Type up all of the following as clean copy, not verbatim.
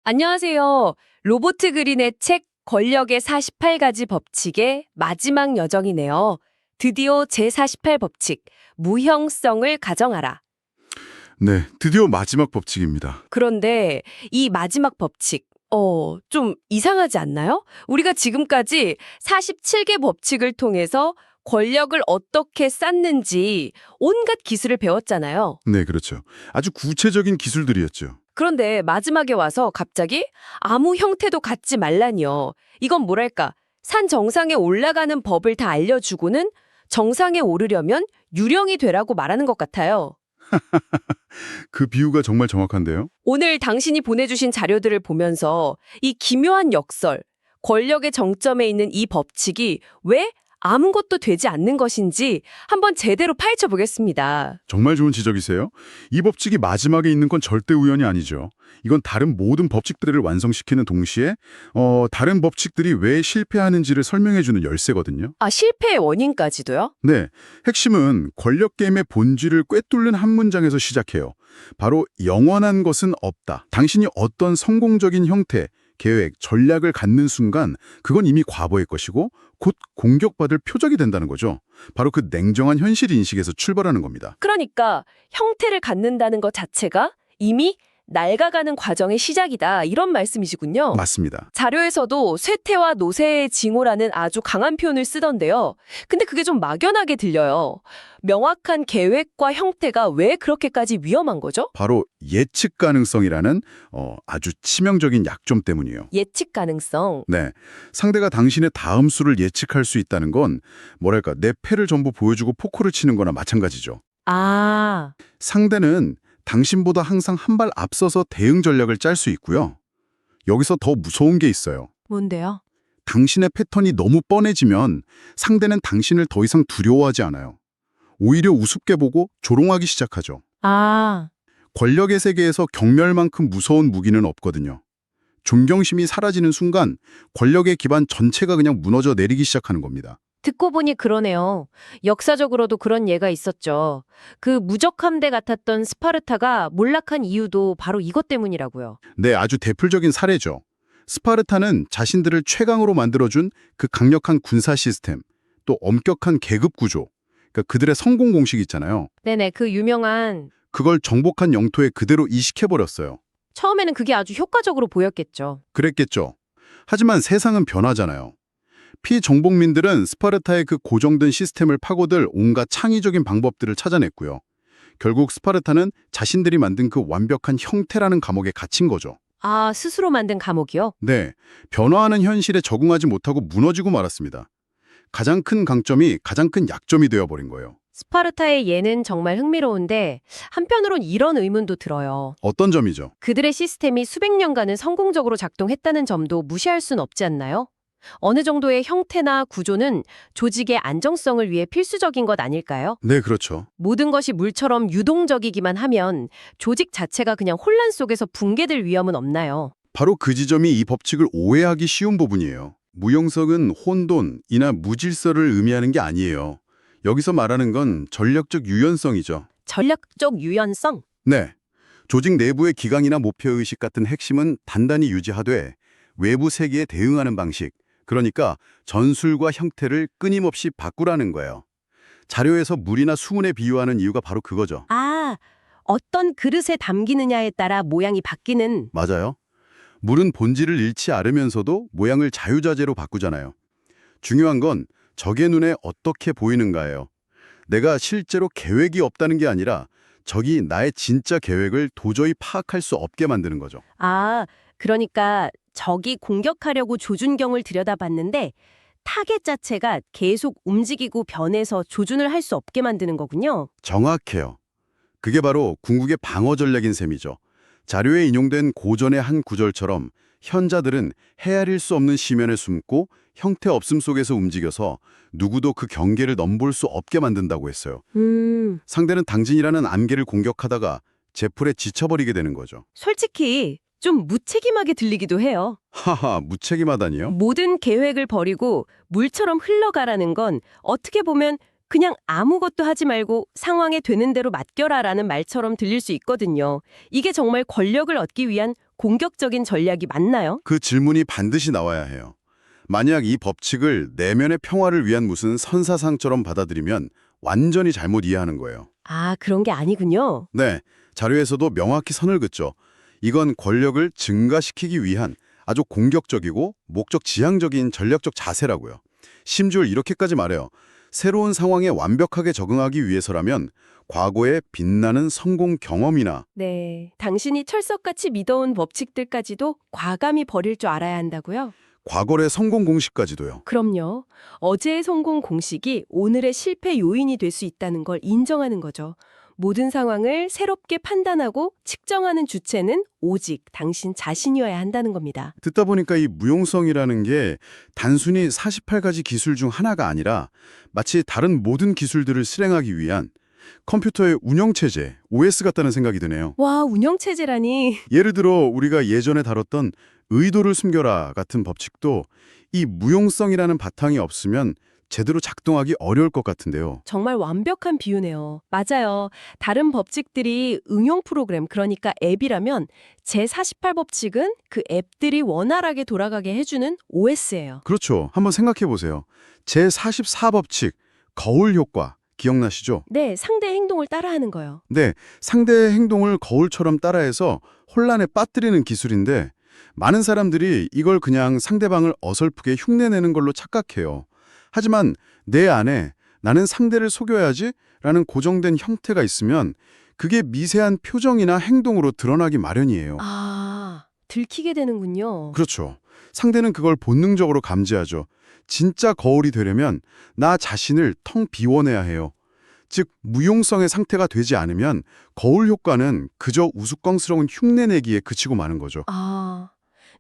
안녕하세요. 로버트 그린의 책 권력의 48가지 법칙의 마지막 여정이네요. 드디어 제48 법칙, 무형성을 가정하라. 네, 드디어 마지막 법칙입니다. 그런데 이 마지막 법칙, 좀 이상하지 않나요? 우리가 지금까지 47개 법칙을 통해서 권력을 어떻게 쌓는지 온갖 기술을 배웠잖아요. 네, 그렇죠. 아주 구체적인 기술들이었죠. 그런데 마지막에 와서 갑자기 아무 형태도 갖지 말라니요. 이건 뭐랄까, 산 정상에 올라가는 법을 다 알려주고는 정상에 오르려면 유령이 되라고 말하는 것 같아요. 그 비유가 정말 정확한데요. 오늘 당신이 보내주신 자료들을 보면서 이 기묘한 역설, 권력의 정점에 있는 이 법칙이 왜 아무것도 되지 않는 것인지 한번 제대로 파헤쳐 보겠습니다. 정말 좋은 지적이세요. 이 법칙이 마지막에 있는 건 절대 우연이 아니죠. 이건 다른 모든 법칙들을 완성시키는 동시에 다른 법칙들이 왜 실패하는지를 설명해주는 열쇠거든요. 아, 실패의 원인까지도요? 네, 핵심은 권력 게임의 본질을 꿰뚫는 한 문장에서 시작해요. 바로 영원한 것은 없다. 당신이 어떤 성공적인 형태, 계획, 전략을 갖는 순간 그건 이미 과거의 것이고 곧 공격받을 표적이 된다는 거죠. 바로 그 냉정한 현실 인식에서 출발하는 겁니다. 그러니까 형태를 갖는다는 것 자체가 이미 낡아가는 과정의 시작이다, 이런 말씀이시군요. 맞습니다. 자료에서도 쇠퇴와 노쇠의 징후라는 아주 강한 표현을 쓰던데요. 근데 그게 좀 막연하게 들려요. 명확한 계획과 형태가 왜 그렇게까지 위험한 거죠? 바로 예측 가능성이라는 아주 치명적인 약점 때문이에요. 예측 가능성. 네, 상대가 당신의 다음 수를 예측할 수 있다는 건 뭐랄까 내 패를 전부 보여주고 포커를 치는 거나 마찬가지죠. 아, 상대는 당신보다 항상 한 발 앞서서 대응 전략을 짤 수 있고요. 여기서 더 무서운 게 있어요. 뭔데요? 당신의 패턴이 너무 뻔해지면 상대는 당신을 더 이상 두려워하지 않아요. 오히려 우습게 보고 조롱하기 시작하죠. 아, 권력의 세계에서 경멸만큼 무서운 무기는 없거든요. 존경심이 사라지는 순간 권력의 기반 전체가 그냥 무너져 내리기 시작하는 겁니다. 듣고 보니 그러네요. 역사적으로도 그런 예가 있었죠. 그 무적함대 같았던 스파르타가 몰락한 이유도 바로 이것 때문이라고요. 네, 아주 대표적인 사례죠. 스파르타는 자신들을 최강으로 만들어준 그 강력한 군사 시스템, 또 엄격한 계급 구조, 그러니까 그들의 성공 공식 있잖아요. 네네, 그 유명한 그걸 정복한 영토에 그대로 이식해버렸어요. 처음에는 그게 아주 효과적으로 보였겠죠. 그랬겠죠. 하지만 세상은 변하잖아요. 피정복민들은 스파르타의 그 고정된 시스템을 파고들 온갖 창의적인 방법들을 찾아냈고요. 결국 스파르타는 자신들이 만든 그 완벽한 형태라는 감옥에 갇힌 거죠. 아, 스스로 만든 감옥이요? 네, 변화하는 현실에 적응하지 못하고 무너지고 말았습니다. 가장 큰 강점이 가장 큰 약점이 되어버린 거예요. 스파르타의 예는 정말 흥미로운데 한편으론 이런 의문도 들어요. 어떤 점이죠? 그들의 시스템이 수백 년간은 성공적으로 작동했다는 점도 무시할 순 없지 않나요? 어느 정도의 형태나 구조는 조직의 안정성을 위해 필수적인 것 아닐까요? 네, 그렇죠. 모든 것이 물처럼 유동적이기만 하면 조직 자체가 그냥 혼란 속에서 붕괴될 위험은 없나요? 바로 그 지점이 이 법칙을 오해하기 쉬운 부분이에요. 무용성은 혼돈이나 무질서를 의미하는 게 아니에요. 여기서 말하는 건 전략적 유연성이죠. 전략적 유연성? 네. 조직 내부의 기강이나 목표의식 같은 핵심은 단단히 유지하되 외부 세계에 대응하는 방식, 그러니까 전술과 형태를 끊임없이 바꾸라는 거예요. 자료에서 물이나 수문에 비유하는 이유가 바로 그거죠. 아, 어떤 그릇에 담기느냐에 따라 모양이 바뀌는. 맞아요. 물은 본질을 잃지 않으면서도 모양을 자유자재로 바꾸잖아요. 중요한 건 적의 눈에 어떻게 보이는가예요. 내가 실제로 계획이 없다는 게 아니라 적이 나의 진짜 계획을 도저히 파악할 수 없게 만드는 거죠. 아, 그러니까 적이 공격하려고 조준경을 들여다봤는데 타겟 자체가 계속 움직이고 변해서 조준을 할 수 없게 만드는 거군요. 정확해요. 그게 바로 궁극의 방어 전략인 셈이죠. 자료에 인용된 고전의 한 구절처럼 현자들은 헤아릴 수 없는 심연에 숨고 형태 없음 속에서 움직여서 누구도 그 경계를 넘볼 수 없게 만든다고 했어요. 상대는 당진이라는 안개를 공격하다가 제풀에 지쳐버리게 되는 거죠. 솔직히 좀 무책임하게 들리기도 해요. 하하, 무책임하다니요? 모든 계획을 버리고 물처럼 흘러가라는 건 어떻게 보면 그냥 아무것도 하지 말고 상황에 되는 대로 맡겨라라는 말처럼 들릴 수 있거든요. 이게 정말 권력을 얻기 위한 공격적인 전략이 맞나요? 그 질문이 반드시 나와야 해요. 만약 이 법칙을 내면의 평화를 위한 무슨 선사상처럼 받아들이면 완전히 잘못 이해하는 거예요. 아, 그런 게 아니군요. 네, 자료에서도 명확히 선을 긋죠. 이건 권력을 증가시키기 위한 아주 공격적이고 목적 지향적인 전략적 자세라고요. 심지어 이렇게까지 말해요. 새로운 상황에 완벽하게 적응하기 위해서라면 과거의 빛나는 성공 경험이나 네, 당신이 철석같이 믿어온 법칙들까지도 과감히 버릴 줄 알아야 한다고요? 과거의 성공 공식까지도요. 그럼요. 어제의 성공 공식이 오늘의 실패 요인이 될 수 있다는 걸 인정하는 거죠. 모든 상황을 새롭게 판단하고 측정하는 주체는 오직 당신 자신이어야 한다는 겁니다. 듣다 보니까 이 무용성이라는 게 단순히 48가지 기술 중 하나가 아니라 마치 다른 모든 기술들을 실행하기 위한 컴퓨터의 운영체제, OS 같다는 생각이 드네요. 와, 운영체제라니. 예를 들어 우리가 예전에 다뤘던 의도를 숨겨라 같은 법칙도 이 무용성이라는 바탕이 없으면 제대로 작동하기 어려울 것 같은데요. 정말 완벽한 비유네요. 맞아요. 다른 법칙들이 응용 프로그램, 그러니까 앱이라면 제48법칙은 그 앱들이 원활하게 돌아가게 해주는 OS예요. 그렇죠. 한번 생각해 보세요. 제44법칙, 거울 효과 기억나시죠? 네, 상대 행동을 따라하는 거요. 네, 상대의 행동을 거울처럼 따라해서 혼란에 빠뜨리는 기술인데 많은 사람들이 이걸 그냥 상대방을 어설프게 흉내내는 걸로 착각해요. 하지만 내 안에 나는 상대를 속여야지 라는 고정된 형태가 있으면 그게 미세한 표정이나 행동으로 드러나기 마련이에요. 아, 들키게 되는군요. 그렇죠. 상대는 그걸 본능적으로 감지하죠. 진짜 거울이 되려면 나 자신을 텅 비워내야 해요. 즉 무용성의 상태가 되지 않으면 거울 효과는 그저 우스꽝스러운 흉내내기에 그치고 마는 거죠. 아,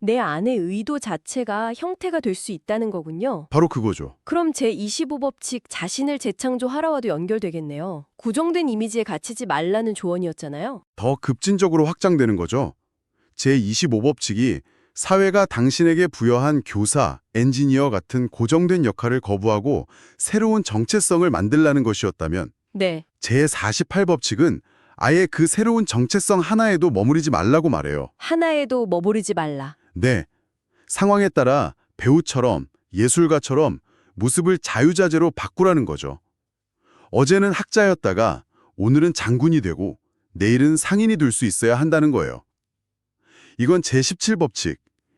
내 안의 의도 자체가 형태가 될 수 있다는 거군요. 바로 그거죠. 그럼 제25법칙 자신을 재창조하라와도 연결되겠네요. 고정된 이미지에 갇히지 말라는 조언이었잖아요. 더 급진적으로 확장되는 거죠. 제25법칙이 사회가 당신에게 부여한 교사, 엔지니어 같은 고정된 역할을 거부하고 새로운 정체성을 만들라는 것이었다면 네. 제48법칙은 아예 그 새로운 정체성 하나에도 머무르지 말라고 말해요. 하나에도 머무르지 말라. 네, 상황에 따라 배우처럼 예술가처럼 모습을 자유자재로 바꾸라는 거죠. 어제는 학자였다가 오늘은 장군이 되고 내일은 상인이 될 수 있어야 한다는 거예요. 이건 제17법칙,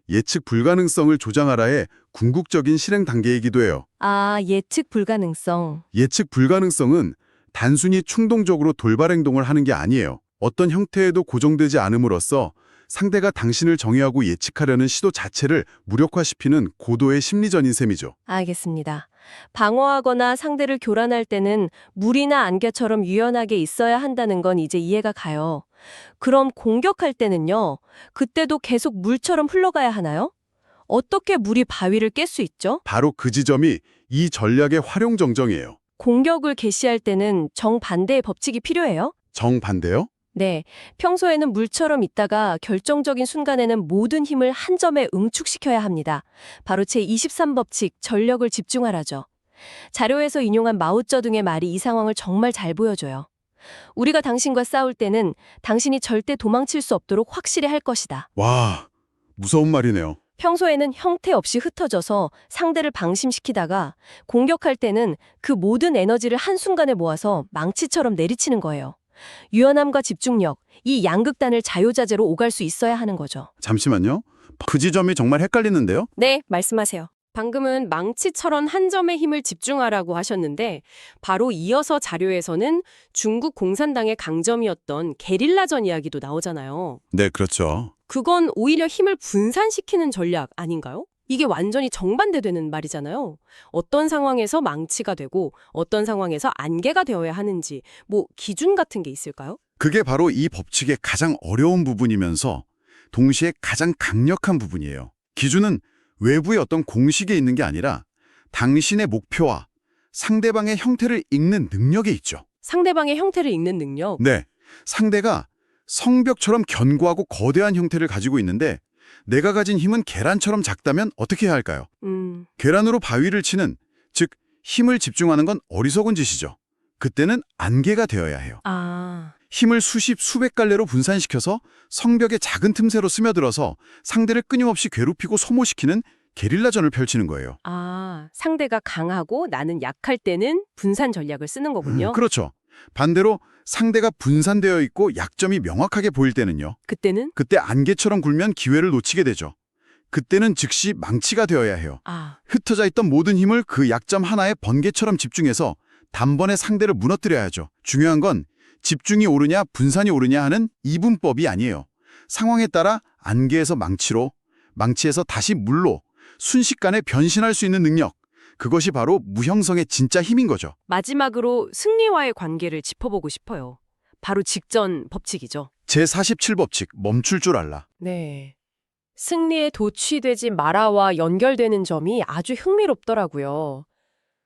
예측 불가능성을 조장하라의 궁극적인 실행 단계이기도 해요. 아, 예측 불가능성. 예측 불가능성은 단순히 충동적으로 돌발 행동을 하는 게 아니에요. 어떤 형태에도 고정되지 않음으로써 상대가 당신을 정의하고 예측하려는 시도 자체를 무력화시키는 고도의 심리전인 셈이죠. 알겠습니다. 방어하거나 상대를 교란할 때는 물이나 안개처럼 유연하게 있어야 한다는 건 이제 이해가 가요. 그럼 공격할 때는요? 그때도 계속 물처럼 흘러가야 하나요? 어떻게 물이 바위를 깰 수 있죠? 바로 그 지점이 이 전략의 활용정정이에요. 공격을 개시할 때는 정반대의 법칙이 필요해요? 정반대요? 네, 평소에는 물처럼 있다가 결정적인 순간에는 모든 힘을 한 점에 응축시켜야 합니다. 바로 제23법칙, 전력을 집중하라죠. 자료에서 인용한 마오쩌둥의 말이 이 상황을 정말 잘 보여줘요. 우리가 당신과 싸울 때는 당신이 절대 도망칠 수 없도록 확실히 할 것이다. 와, 무서운 말이네요. 평소에는 형태 없이 흩어져서 상대를 방심시키다가 공격할 때는 그 모든 에너지를 한순간에 모아서 망치처럼 내리치는 거예요. 유연함과 집중력, 이 양극단을 자유자재로 오갈 수 있어야 하는 거죠. 잠시만요. 그 지점이 정말 헷갈리는데요? 네, 말씀하세요. 방금은 망치처럼 한 점에 힘을 집중하라고 하셨는데 바로 이어서 자료에서는 중국 공산당의 강점이었던 게릴라전 이야기도 나오잖아요. 네, 그렇죠. 그건 오히려 힘을 분산시키는 전략 아닌가요? 이게 완전히 정반대되는 말이잖아요. 어떤 상황에서 망치가 되고 어떤 상황에서 안개가 되어야 하는지 뭐 기준 같은 게 있을까요? 그게 바로 이 법칙의 가장 어려운 부분이면서 동시에 가장 강력한 부분이에요. 기준은 외부의 어떤 공식에 있는 게 아니라 당신의 목표와 상대방의 형태를 읽는 능력에 있죠. 상대방의 형태를 읽는 능력. 네, 상대가 성벽처럼 견고하고 거대한 형태를 가지고 있는데 내가 가진 힘은 계란처럼 작다면 어떻게 해야 할까요? 계란으로 바위를 치는, 즉 힘을 집중하는 건 어리석은 짓이죠. 그때는 안개가 되어야 해요. 아, 힘을 수십, 수백 갈래로 분산시켜서 성벽의 작은 틈새로 스며들어서 상대를 끊임없이 괴롭히고 소모시키는 게릴라전을 펼치는 거예요. 아, 상대가 강하고 나는 약할 때는 분산 전략을 쓰는 거군요. 그렇죠. 반대로 상대가 분산되어 있고 약점이 명확하게 보일 때는요. 그때는? 그때 안개처럼 굴면 기회를 놓치게 되죠. 그때는 즉시 망치가 되어야 해요. 아, 흩어져 있던 모든 힘을 그 약점 하나에 번개처럼 집중해서 단번에 상대를 무너뜨려야죠. 중요한 건 집중이 오르냐 분산이 오르냐 하는 이분법이 아니에요. 상황에 따라 안개에서 망치로, 망치에서 다시 물로 순식간에 변신할 수 있는 능력. 그것이 바로 무형성의 진짜 힘인 거죠. 마지막으로 승리와의 관계를 짚어보고 싶어요. 바로 직전 법칙이죠. 제47법칙, 멈출 줄 알라. 네. 승리에 도취되지 마라와 연결되는 점이 아주 흥미롭더라고요.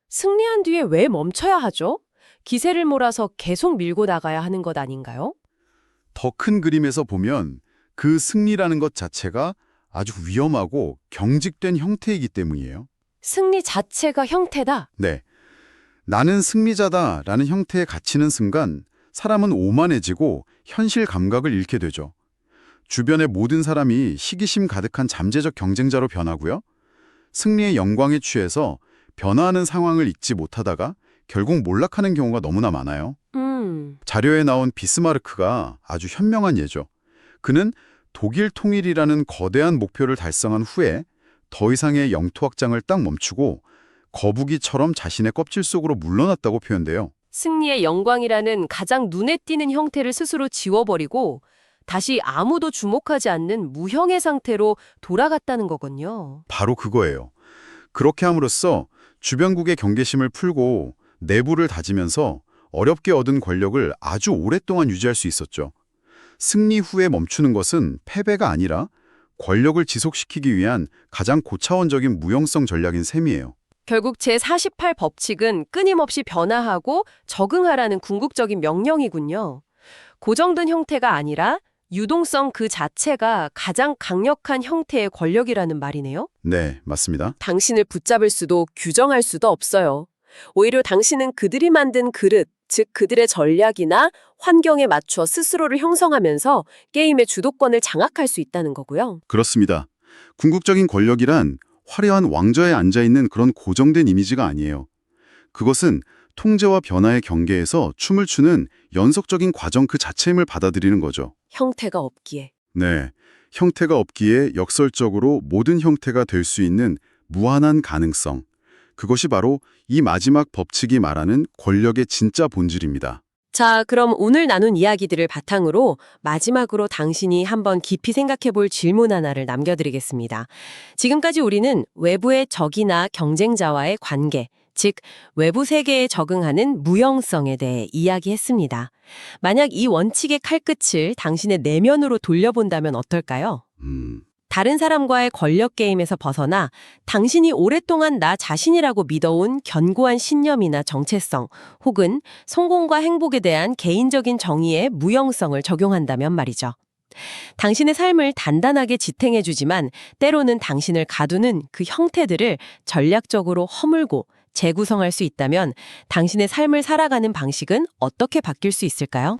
승리한 뒤에 왜 멈춰야 하죠? 기세를 몰아서 계속 밀고 나가야 하는 것 아닌가요? 더 큰 그림에서 보면 그 승리라는 것 자체가 아주 위험하고 경직된 형태이기 때문이에요. 승리 자체가 형태다. 네. 나는 승리자다라는 형태에 갇히는 순간 사람은 오만해지고 현실 감각을 잃게 되죠. 주변의 모든 사람이 시기심 가득한 잠재적 경쟁자로 변하고요. 승리의 영광에 취해서 변화하는 상황을 잊지 못하다가 결국 몰락하는 경우가 너무나 많아요. 자료에 나온 비스마르크가 아주 현명한 예죠. 그는 독일 통일이라는 거대한 목표를 달성한 후에 더 이상의 영토 확장을 딱 멈추고 거북이처럼 자신의 껍질 속으로 물러났다고 표현돼요. 승리의 영광이라는 가장 눈에 띄는 형태를 스스로 지워버리고 다시 아무도 주목하지 않는 무형의 상태로 돌아갔다는 거군요. 바로 그거예요. 그렇게 함으로써 주변국의 경계심을 풀고 내부를 다지면서 어렵게 얻은 권력을 아주 오랫동안 유지할 수 있었죠. 승리 후에 멈추는 것은 패배가 아니라 권력을 지속시키기 위한 가장 고차원적인 무형성 전략인 셈이에요. 결국 제48법칙은 끊임없이 변화하고 적응하라는 궁극적인 명령이군요. 고정된 형태가 아니라 유동성 그 자체가 가장 강력한 형태의 권력이라는 말이네요. 네, 맞습니다. 당신을 붙잡을 수도 규정할 수도 없어요. 오히려 당신은 그들이 만든 그릇, 즉 그들의 전략이나 환경에 맞춰 스스로를 형성하면서 게임의 주도권을 장악할 수 있다는 거고요. 그렇습니다. 궁극적인 권력이란 화려한 왕좌에 앉아있는 그런 고정된 이미지가 아니에요. 그것은 통제와 변화의 경계에서 춤을 추는 연속적인 과정 그 자체임을 받아들이는 거죠. 형태가 없기에. 네, 형태가 없기에 역설적으로 모든 형태가 될 수 있는 무한한 가능성. 그것이 바로 이 마지막 법칙이 말하는 권력의 진짜 본질입니다. 자, 그럼 오늘 나눈 이야기들을 바탕으로 마지막으로 당신이 한번 깊이 생각해 볼 질문 하나를 남겨드리겠습니다. 지금까지 우리는 외부의 적이나 경쟁자와의 관계, 즉 외부 세계에 적응하는 무형성에 대해 이야기했습니다. 만약 이 원칙의 칼끝을 당신의 내면으로 돌려본다면 어떨까요? 다른 사람과의 권력 게임에서 벗어나 당신이 오랫동안 나 자신이라고 믿어온 견고한 신념이나 정체성 혹은 성공과 행복에 대한 개인적인 정의의 무형성을 적용한다면 말이죠. 당신의 삶을 단단하게 지탱해주지만 때로는 당신을 가두는 그 형태들을 전략적으로 허물고 재구성할 수 있다면 당신의 삶을 살아가는 방식은 어떻게 바뀔 수 있을까요?